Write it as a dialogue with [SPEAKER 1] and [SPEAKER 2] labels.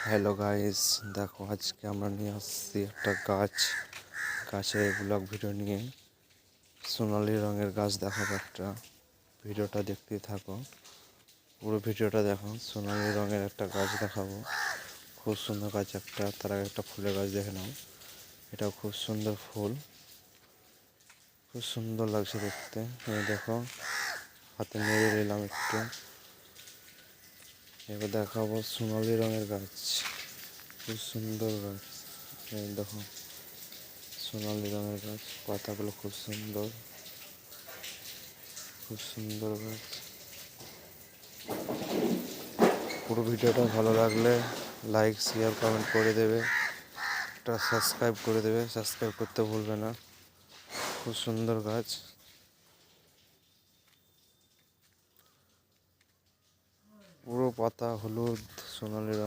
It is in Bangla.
[SPEAKER 1] হ্যালো গাইস, দেখো আজকে আমরা নিয়ে আসছি একটা গাছের ব্লগ ভিডিও নিয়ে। সোনালি রঙের গাছ দেখাবো একটা, ভিডিওটা দেখতেই থাকো, পুরো ভিডিওটা দেখো। সোনালি রঙের একটা গাছ দেখাবো, খুব সুন্দর গাছ একটা। তার আগে একটা ফুলের গাছ দেখে নাও, এটাও খুব সুন্দর ফুল, খুব সুন্দর লাগছে দেখতে। এই দেখো, হাতে নেড়ে নিলাম একটু। এবার দেখাবো সোনালি রঙের গাছ, খুব সুন্দর গাছ। এই দেখো সোনালি রঙের গাছ, পাতাগুলো খুব সুন্দর, খুব সুন্দর গাছ। পুরো ভিডিওটা ভালো লাগলে লাইক শেয়ার কমেন্ট করে দেবে, একটা সাবস্ক্রাইব করে দেবে, সাবস্ক্রাইব করতে ভুলবে না। খুব সুন্দর গাছ, পুরো পাতা হলুদ সোনালি রঙ।